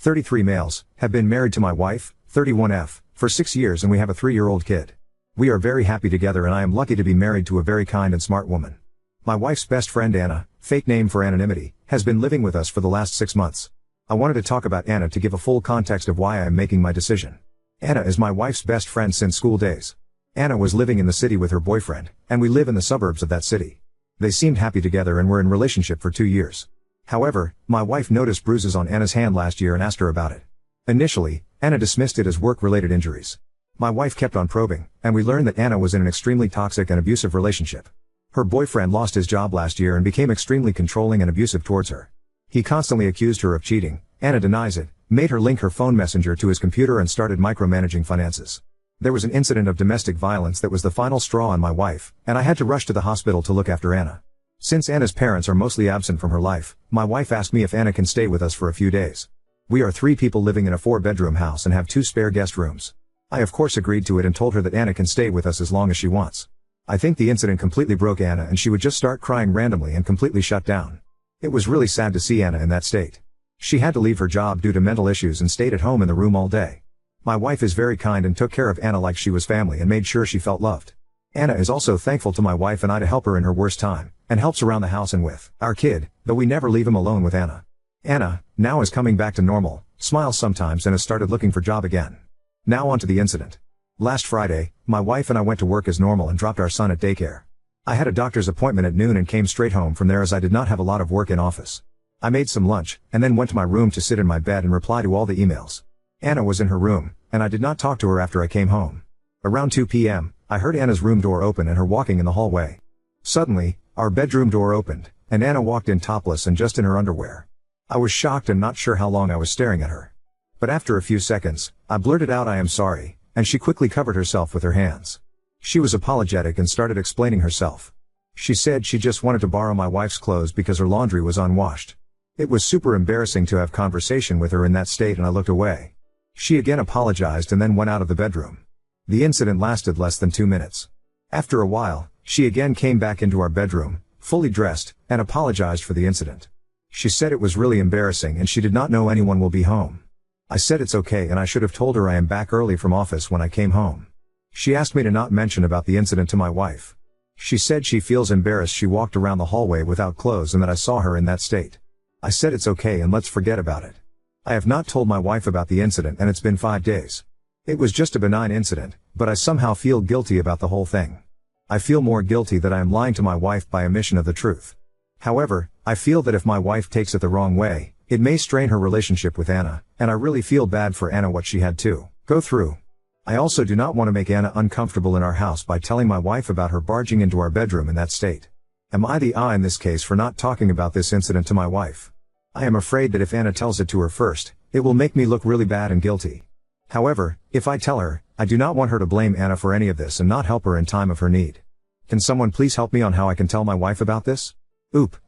33 males, have been married to my wife, 31F, for 6 years and we have a 3-year-old kid. We are very happy together and I am lucky to be married to a very kind and smart woman. My wife's best friend Anna, fake name for anonymity, has been living with us for the last 6 months. I wanted to talk about Anna to give a full context of why I am making my decision. Anna is my wife's best friend since school days. Anna was living in the city with her boyfriend, and we live in the suburbs of that city. They seemed happy together and were in relationship for 2 years. However, my wife noticed bruises on Anna's hand last year and asked her about it. Initially, Anna dismissed it as work-related injuries. My wife kept on probing, and we learned that Anna was in an extremely toxic and abusive relationship. Her boyfriend lost his job last year and became extremely controlling and abusive towards her. He constantly accused her of cheating. Anna denies it, made her link her phone messenger to his computer and started micromanaging finances. There was an incident of domestic violence that was the final straw on my wife, and I had to rush to the hospital to look after Anna. Since Anna's parents are mostly absent from her life, my wife asked me if Anna can stay with us for a few days. We are 3 people living in a 4-bedroom house and have 2 spare guest rooms. I of course agreed to it and told her that Anna can stay with us as long as she wants. I think the incident completely broke Anna and she would just start crying randomly and completely shut down. It was really sad to see Anna in that state. She had to leave her job due to mental issues and stayed at home in the room all day. My wife is very kind and took care of Anna like she was family and made sure she felt loved. Anna is also thankful to my wife and I to help her in her worst time, and helps around the house and with our kid, though we never leave him alone with Anna. Anna, now is coming back to normal, smiles sometimes and has started looking for job again. Now on to the incident. Last Friday, my wife and I went to work as normal and dropped our son at daycare. I had a doctor's appointment at noon and came straight home from there as I did not have a lot of work in office. I made some lunch, and then went to my room to sit in my bed and reply to all the emails. Anna was in her room, and I did not talk to her after I came home. Around 2 p.m., I heard Anna's room door open and her walking in the hallway. Suddenly, our bedroom door opened, and Anna walked in topless and just in her underwear. I was shocked and not sure how long I was staring at her. But after a few seconds, I blurted out I am sorry, and she quickly covered herself with her hands. She was apologetic and started explaining herself. She said she just wanted to borrow my wife's clothes because her laundry was unwashed. It was super embarrassing to have conversation with her in that state and I looked away. She again apologized and then went out of the bedroom. The incident lasted less than 2 minutes. After a while, she again came back into our bedroom, fully dressed, and apologized for the incident. She said it was really embarrassing and she did not know anyone will be home. I said it's okay and I should have told her I am back early from office when I came home. She asked me to not mention about the incident to my wife. She said she feels embarrassed she walked around the hallway without clothes and that I saw her in that state. I said it's okay and let's forget about it. I have not told my wife about the incident and it's been 5 days. It was just a benign incident, but I somehow feel guilty about the whole thing. I feel more guilty that I am lying to my wife by omission of the truth. However, I feel that if my wife takes it the wrong way, it may strain her relationship with Anna, and I really feel bad for Anna what she had to go through. I also do not want to make Anna uncomfortable in our house by telling my wife about her barging into our bedroom in that state. Am I the in this case for not talking about this incident to my wife? I am afraid that if Anna tells it to her first, it will make me look really bad and guilty. However, if I tell her, I do not want her to blame Anna for any of this and not help her in time of her need. Can someone please help me on how I can tell my wife about this?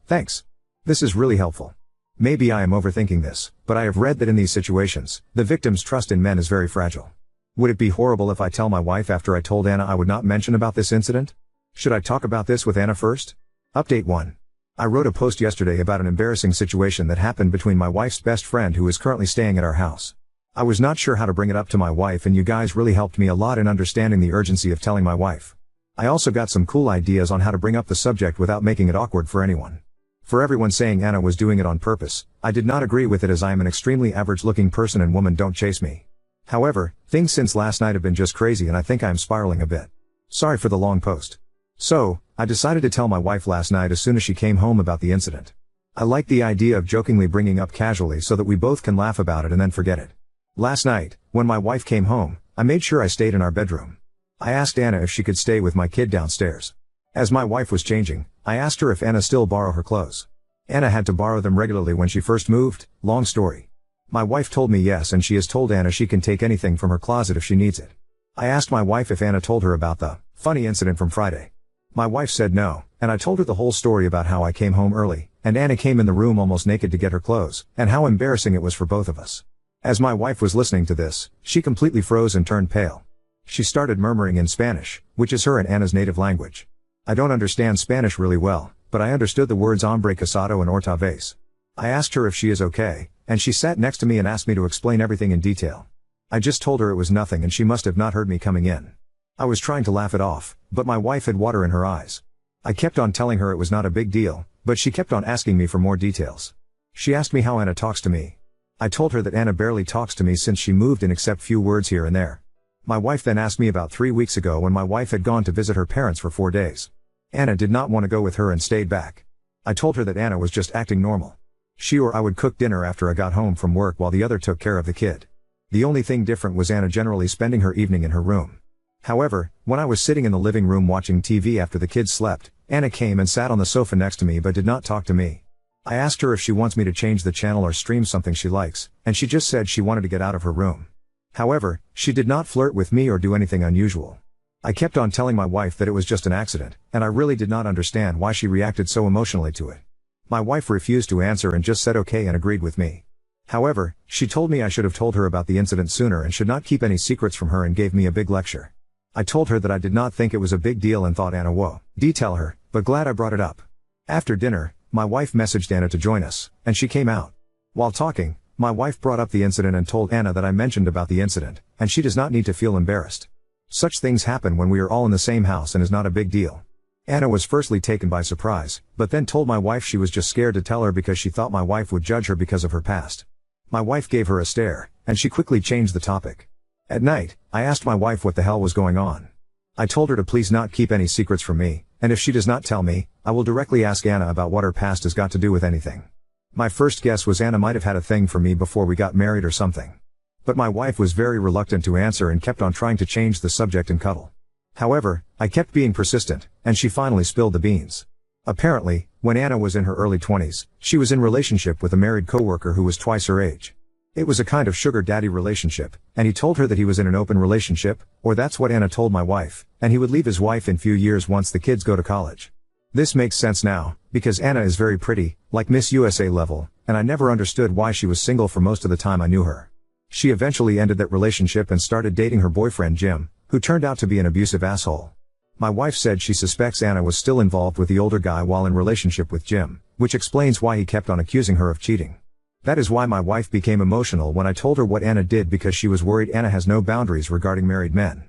Thanks. This is really helpful. Maybe I am overthinking this, but I have read that in these situations, the victim's trust in men is very fragile. Would it be horrible if I tell my wife after I told Anna I would not mention about this incident? Should I talk about this with Anna first? Update 1. I wrote a post yesterday about an embarrassing situation that happened between my wife's best friend who is currently staying at our house. I was not sure how to bring it up to my wife and you guys really helped me a lot in understanding the urgency of telling my wife. I also got some cool ideas on how to bring up the subject without making it awkward for anyone. For everyone saying Anna was doing it on purpose, I did not agree with it as I am an extremely average looking person and women don't chase me. However, things since last night have been just crazy and I think I am spiraling a bit. Sorry for the long post. So, I decided to tell my wife last night as soon as she came home about the incident. I like the idea of jokingly bringing up casually so that we both can laugh about it and then forget it. Last night, when my wife came home, I made sure I stayed in our bedroom. I asked Anna if she could stay with my kid downstairs. As my wife was changing, I asked her if Anna still borrow her clothes. Anna had to borrow them regularly when she first moved, long story. My wife told me yes and she has told Anna she can take anything from her closet if she needs it. I asked my wife if Anna told her about the funny incident from Friday. My wife said no, and I told her the whole story about how I came home early, and Anna came in the room almost naked to get her clothes, and how embarrassing it was for both of us. As my wife was listening to this, she completely froze and turned pale. She started murmuring in Spanish, which is her and Anna's native language. I don't understand Spanish really well, but I understood the words hombre casado and otra vez. I asked her if she is okay, and she sat next to me and asked me to explain everything in detail. I just told her it was nothing and she must have not heard me coming in. I was trying to laugh it off, but my wife had water in her eyes. I kept on telling her it was not a big deal, but she kept on asking me for more details. She asked me how Anna talks to me. I told her that Anna barely talks to me since she moved in except few words here and there. My wife then asked me about 3 weeks ago when my wife had gone to visit her parents for 4 days. Anna did not want to go with her and stayed back. I told her that Anna was just acting normal. She or I would cook dinner after I got home from work while the other took care of the kid. The only thing different was Anna generally spending her evening in her room. However, when I was sitting in the living room watching TV after the kids slept, Anna came and sat on the sofa next to me but did not talk to me. I asked her if she wants me to change the channel or stream something she likes, and she just said she wanted to get out of her room. However, she did not flirt with me or do anything unusual. I kept on telling my wife that it was just an accident, and I really did not understand why she reacted so emotionally to it. My wife refused to answer and just said okay and agreed with me. However, she told me I should have told her about the incident sooner and should not keep any secrets from her and gave me a big lecture. I told her that I did not think it was a big deal and thought Anna would tell her, but glad I brought it up. After dinner, my wife messaged Anna to join us, and she came out. While talking, my wife brought up the incident and told Anna that I mentioned about the incident, and she does not need to feel embarrassed. Such things happen when we are all in the same house and is not a big deal. Anna was firstly taken by surprise, but then told my wife she was just scared to tell her because she thought my wife would judge her because of her past. My wife gave her a stare, and she quickly changed the topic. At night, I asked my wife what the hell was going on. I told her to please not keep any secrets from me, and if she does not tell me, I will directly ask Anna about what her past has got to do with anything. My first guess was Anna might have had a thing for me before we got married or something. But my wife was very reluctant to answer and kept on trying to change the subject and cuddle. However, I kept being persistent, and she finally spilled the beans. Apparently, when Anna was in her early 20s, she was in relationship with a married coworker who was twice her age. It was a kind of sugar daddy relationship, and he told her that he was in an open relationship, or that's what Anna told my wife, and he would leave his wife in few years once the kids go to college. This makes sense now, because Anna is very pretty, like Miss USA level, and I never understood why she was single for most of the time I knew her. She eventually ended that relationship and started dating her boyfriend Jim, who turned out to be an abusive asshole. My wife said she suspects Anna was still involved with the older guy while in relationship with Jim, which explains why he kept on accusing her of cheating. That is why my wife became emotional when I told her what Anna did because she was worried Anna has no boundaries regarding married men.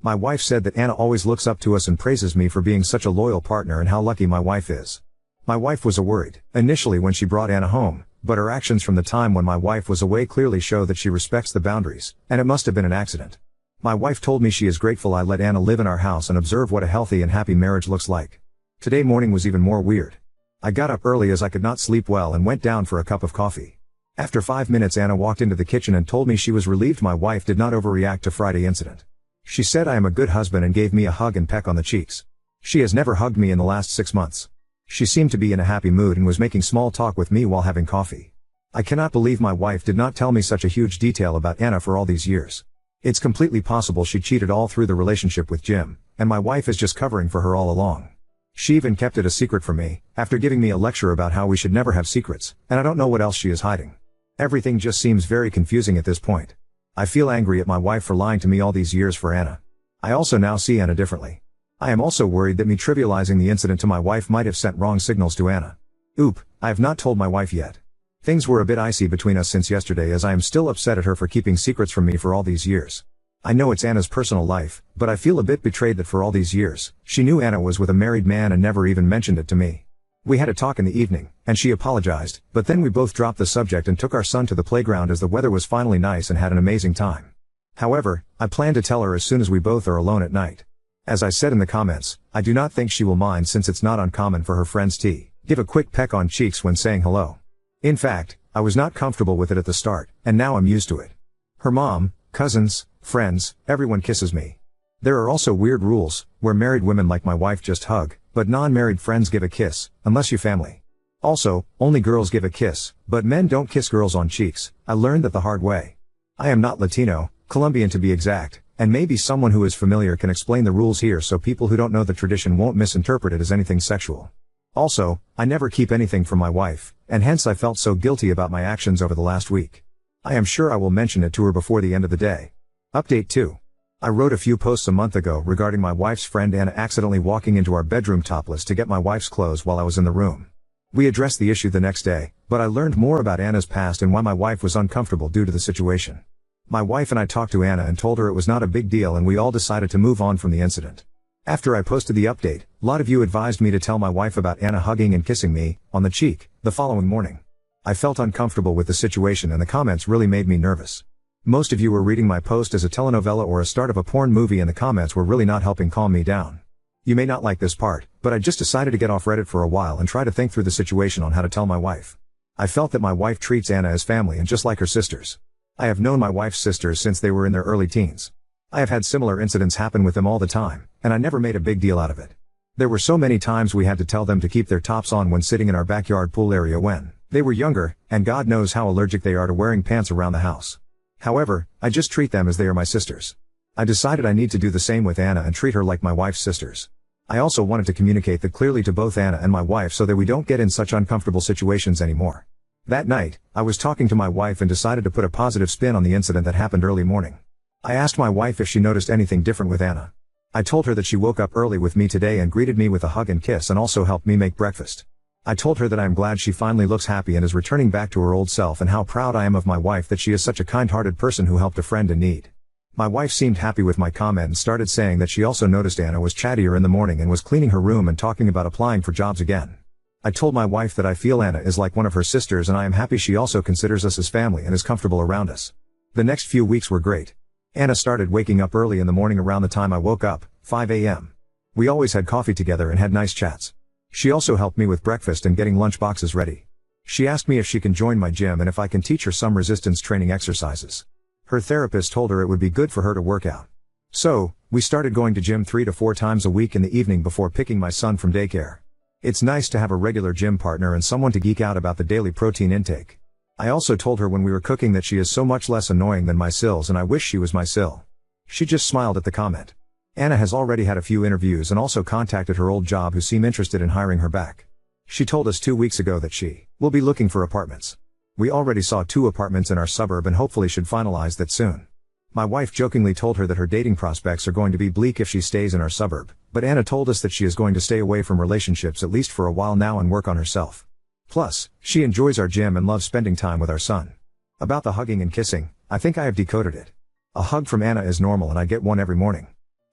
My wife said that Anna always looks up to us and praises me for being such a loyal partner and how lucky my wife is. My wife was worried initially when she brought Anna home, but her actions from the time when my wife was away clearly show that she respects the boundaries, and it must have been an accident. My wife told me she is grateful I let Anna live in our house and observe what a healthy and happy marriage looks like. Today morning was even more weird. I got up early as I could not sleep well and went down for a cup of coffee. After 5 minutes Anna walked into the kitchen and told me she was relieved my wife did not overreact to Friday incident. She said I am a good husband and gave me a hug and peck on the cheeks. She has never hugged me in the last 6 months. She seemed to be in a happy mood and was making small talk with me while having coffee. I cannot believe my wife did not tell me such a huge detail about Anna for all these years. It's completely possible she cheated all through the relationship with Jim, and my wife is just covering for her all along. She even kept it a secret from me, after giving me a lecture about how we should never have secrets, and I don't know what else she is hiding. Everything just seems very confusing at this point. I feel angry at my wife for lying to me all these years for Anna. I also now see Anna differently. I am also worried that me trivializing the incident to my wife might have sent wrong signals to Anna. Oop, I have not told my wife yet. Things were a bit icy between us since yesterday as I am still upset at her for keeping secrets from me for all these years. I know it's Anna's personal life, but I feel a bit betrayed that for all these years, she knew Anna was with a married man and never even mentioned it to me. We had a talk in the evening, and she apologized, but then we both dropped the subject and took our son to the playground as the weather was finally nice and had an amazing time. However, I plan to tell her as soon as we both are alone at night. As I said in the comments, I do not think she will mind since it's not uncommon for her friends to give a quick peck on cheeks when saying hello. In fact, I was not comfortable with it at the start, and now I'm used to it. Her mom, cousins, friends, everyone kisses me. There are also weird rules, where married women like my wife just hug, but non-married friends give a kiss, unless you family. Also, only girls give a kiss, but men don't kiss girls on cheeks. I learned that the hard way. I am not Latino, Colombian to be exact, and maybe someone who is familiar can explain the rules here so people who don't know the tradition won't misinterpret it as anything sexual. Also, I never keep anything from my wife, and hence I felt so guilty about my actions over the last week. I am sure I will mention it to her before the end of the day. Update 2. I wrote a few posts a month ago regarding my wife's friend Anna accidentally walking into our bedroom topless to get my wife's clothes while I was in the room. We addressed the issue the next day, but I learned more about Anna's past and why my wife was uncomfortable due to the situation. My wife and I talked to Anna and told her it was not a big deal and we all decided to move on from the incident. After I posted the update, a lot of you advised me to tell my wife about Anna hugging and kissing me, on the cheek, the following morning. I felt uncomfortable with the situation and the comments really made me nervous. Most of you were reading my post as a telenovela or a start of a porn movie and the comments were really not helping calm me down. You may not like this part, but I just decided to get off Reddit for a while and try to think through the situation on how to tell my wife. I felt that my wife treats Anna as family and just like her sisters. I have known my wife's sisters since they were in their early teens. I have had similar incidents happen with them all the time, and I never made a big deal out of it. There were so many times we had to tell them to keep their tops on when sitting in our backyard pool area when they were younger, and God knows how allergic they are to wearing pants around the house. However, I just treat them as they are my sisters. I decided I need to do the same with Anna and treat her like my wife's sisters. I also wanted to communicate that clearly to both Anna and my wife so that we don't get in such uncomfortable situations anymore. That night, I was talking to my wife and decided to put a positive spin on the incident that happened early morning. I asked my wife if she noticed anything different with Anna. I told her that she woke up early with me today and greeted me with a hug and kiss and also helped me make breakfast. I told her that I am glad she finally looks happy and is returning back to her old self and how proud I am of my wife that she is such a kind-hearted person who helped a friend in need. My wife seemed happy with my comment and started saying that she also noticed Anna was chattier in the morning and was cleaning her room and talking about applying for jobs again. I told my wife that I feel Anna is like one of her sisters and I am happy she also considers us as family and is comfortable around us. The next few weeks were great. Anna started waking up early in the morning around the time I woke up, 5 a.m. We always had coffee together and had nice chats. She also helped me with breakfast and getting lunch boxes ready. She asked me if she can join my gym and if I can teach her some resistance training exercises. Her therapist told her it would be good for her to work out. So, we started going to gym 3 to 4 times a week in the evening before picking my son from daycare. It's nice to have a regular gym partner and someone to geek out about the daily protein intake. I also told her when we were cooking that she is so much less annoying than my Sills and I wish she was my Sill. She just smiled at the comment. Anna has already had a few interviews and also contacted her old job who seem interested in hiring her back. She told us 2 weeks ago that she will be looking for apartments. We already saw 2 apartments in our suburb and hopefully should finalize that soon. My wife jokingly told her that her dating prospects are going to be bleak if she stays in our suburb, but Anna told us that she is going to stay away from relationships at least for a while now and work on herself. Plus, she enjoys our gym and loves spending time with our son. About the hugging and kissing, I think I have decoded it. A hug from Anna is normal and I get one every morning.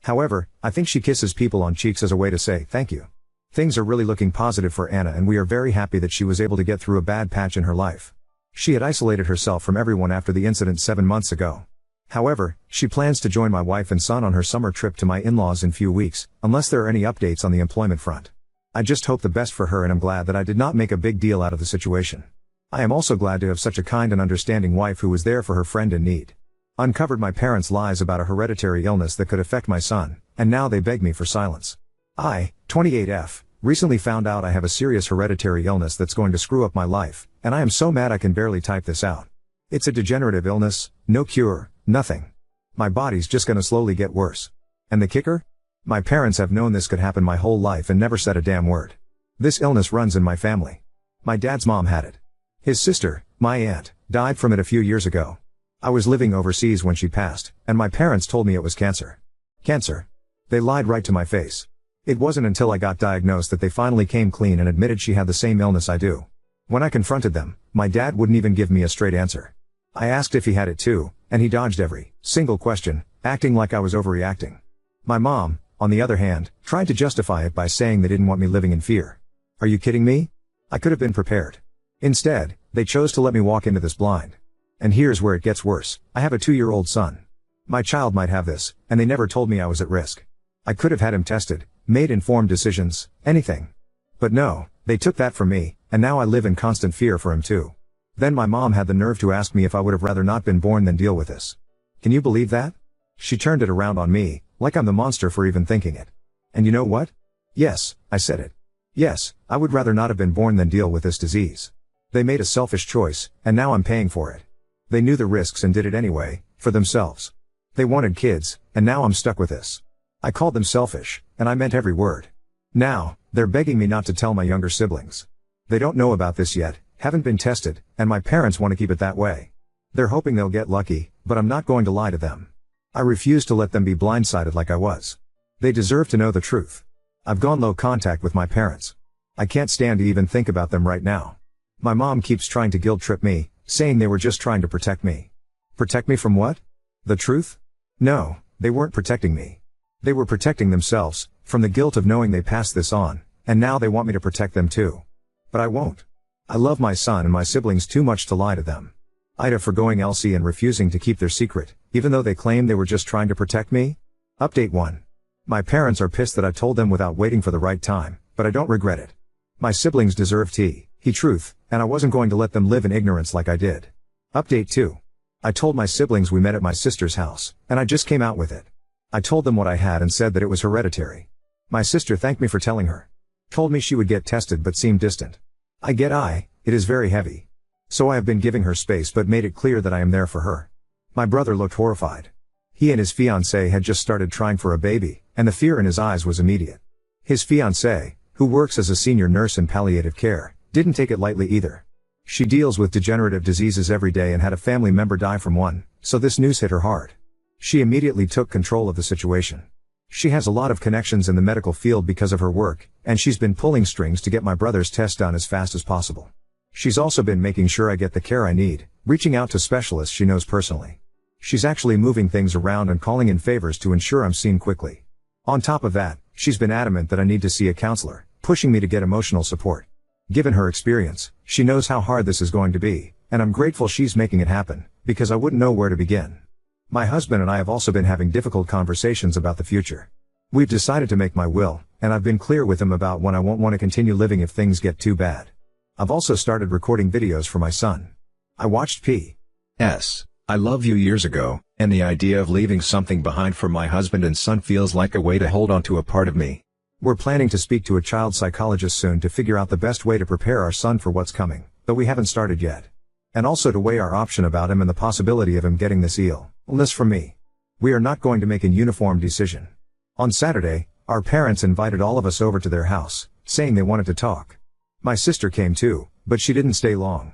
However, I think she kisses people on cheeks as a way to say thank you. Things are really looking positive for Anna and we are very happy that she was able to get through a bad patch in her life. She had isolated herself from everyone after the incident 7 months ago. However, she plans to join my wife and son on her summer trip to my in-laws in few weeks, unless there are any updates on the employment front. I just hope the best for her and I'm glad that I did not make a big deal out of the situation. I am also glad to have such a kind and understanding wife who was there for her friend in need. Uncovered my parents' lies about a hereditary illness that could affect my son, and now they beg me for silence. I, 28F, recently found out I have a serious hereditary illness that's going to screw up my life, and I am so mad I can barely type this out. It's a degenerative illness, no cure, nothing. My body's just gonna slowly get worse. And the kicker? My parents have known this could happen my whole life and never said a damn word. This illness runs in my family. My dad's mom had it. His sister, my aunt, died from it a few years ago. I was living overseas when she passed, and my parents told me it was cancer. Cancer. They lied right to my face. It wasn't until I got diagnosed that they finally came clean and admitted she had the same illness I do. When I confronted them, my dad wouldn't even give me a straight answer. I asked if he had it too, and he dodged every single question, acting like I was overreacting. My mom, on the other hand, tried to justify it by saying they didn't want me living in fear. Are you kidding me? I could have been prepared. Instead, they chose to let me walk into this blind. And here's where it gets worse. I have a 2-year-old son. My child might have this, and they never told me I was at risk. I could have had him tested, made informed decisions, anything. But no, they took that from me, and now I live in constant fear for him too. Then my mom had the nerve to ask me if I would have rather not been born than deal with this. Can you believe that? She turned it around on me, like I'm the monster for even thinking it. And you know what? Yes, I said it. Yes, I would rather not have been born than deal with this disease. They made a selfish choice, and now I'm paying for it. They knew the risks and did it anyway, for themselves. They wanted kids, and now I'm stuck with this. I called them selfish, and I meant every word. Now, they're begging me not to tell my younger siblings. They don't know about this yet, haven't been tested, and my parents want to keep it that way. They're hoping they'll get lucky, but I'm not going to lie to them. I refuse to let them be blindsided like I was. They deserve to know the truth. I've gone low contact with my parents. I can't stand to even think about them right now. My mom keeps trying to guilt trip me, saying they were just trying to protect me. Protect me from what? The truth? No, they weren't protecting me. They were protecting themselves, from the guilt of knowing they passed this on, and now they want me to protect them too. But I won't. I love my son and my siblings too much to lie to them. Ida forgoing Elsie and refusing to keep their secret, even though they claim they were just trying to protect me? Update 1. My parents are pissed that I told them without waiting for the right time, but I don't regret it. My siblings deserve truth, and I wasn't going to let them live in ignorance like I did. Update 2. I told my siblings we met at my sister's house, and I just came out with it. I told them what I had and said that it was hereditary. My sister thanked me for telling her. Told me she would get tested but seemed distant. It is very heavy. So I have been giving her space but made it clear that I am there for her. My brother looked horrified. He and his fiancée had just started trying for a baby, and the fear in his eyes was immediate. His fiancée, who works as a senior nurse in palliative care, didn't take it lightly either. She deals with degenerative diseases every day and had a family member die from one, so this news hit her hard. She immediately took control of the situation. She has a lot of connections in the medical field because of her work, and she's been pulling strings to get my brother's test done as fast as possible. She's also been making sure I get the care I need, reaching out to specialists she knows personally. She's actually moving things around and calling in favors to ensure I'm seen quickly. On top of that, she's been adamant that I need to see a counselor, pushing me to get emotional support. Given her experience, she knows how hard this is going to be, and I'm grateful she's making it happen, because I wouldn't know where to begin. My husband and I have also been having difficult conversations about the future. We've decided to make my will, and I've been clear with him about when I won't want to continue living if things get too bad. I've also started recording videos for my son. I watched P.S. I Love You years ago, and the idea of leaving something behind for my husband and son feels like a way to hold on to a part of me. We're planning to speak to a child psychologist soon to figure out the best way to prepare our son for what's coming, though we haven't started yet. And also to weigh our option about him and the possibility of him getting this illness from me. We are not going to make a uniform decision. On Saturday, our parents invited all of us over to their house, saying they wanted to talk. My sister came too, but she didn't stay long.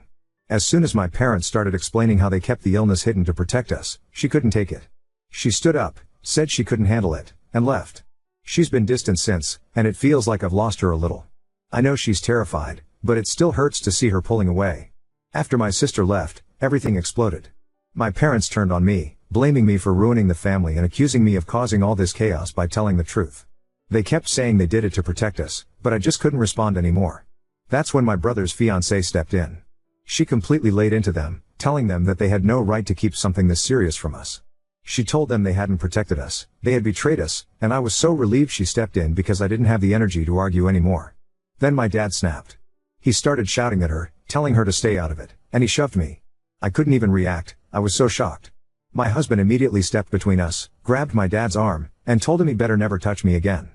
As soon as my parents started explaining how they kept the illness hidden to protect us, she couldn't take it. She stood up, said she couldn't handle it, and left. She's been distant since, and it feels like I've lost her a little. I know she's terrified, but it still hurts to see her pulling away. After my sister left, everything exploded. My parents turned on me, blaming me for ruining the family and accusing me of causing all this chaos by telling the truth. They kept saying they did it to protect us, but I just couldn't respond anymore. That's when my brother's fiancée stepped in. She completely laid into them, telling them that they had no right to keep something this serious from us. She told them they hadn't protected us, they had betrayed us, and I was so relieved she stepped in because I didn't have the energy to argue anymore. Then my dad snapped. He started shouting at her, telling her to stay out of it, and he shoved me. I couldn't even react, I was so shocked. My husband immediately stepped between us, grabbed my dad's arm, and told him he better never touch me again.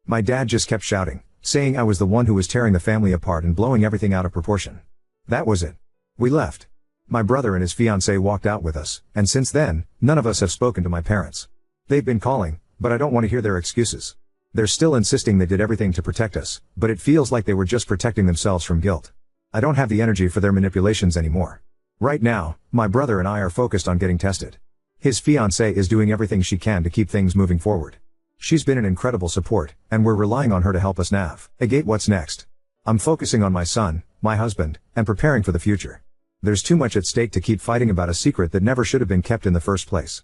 My dad just kept shouting, saying I was the one who was tearing the family apart and blowing everything out of proportion. That was it. We left. My brother and his fiancée walked out with us, and since then, none of us have spoken to my parents. They've been calling, but I don't want to hear their excuses. They're still insisting they did everything to protect us, but it feels like they were just protecting themselves from guilt. I don't have the energy for their manipulations anymore. Right now, my brother and I are focused on getting tested. His fiancée is doing everything she can to keep things moving forward. She's been an incredible support, and we're relying on her to help us navigate what's next. I'm focusing on my son, my husband, and preparing for the future. There's too much at stake to keep fighting about a secret that never should have been kept in the first place.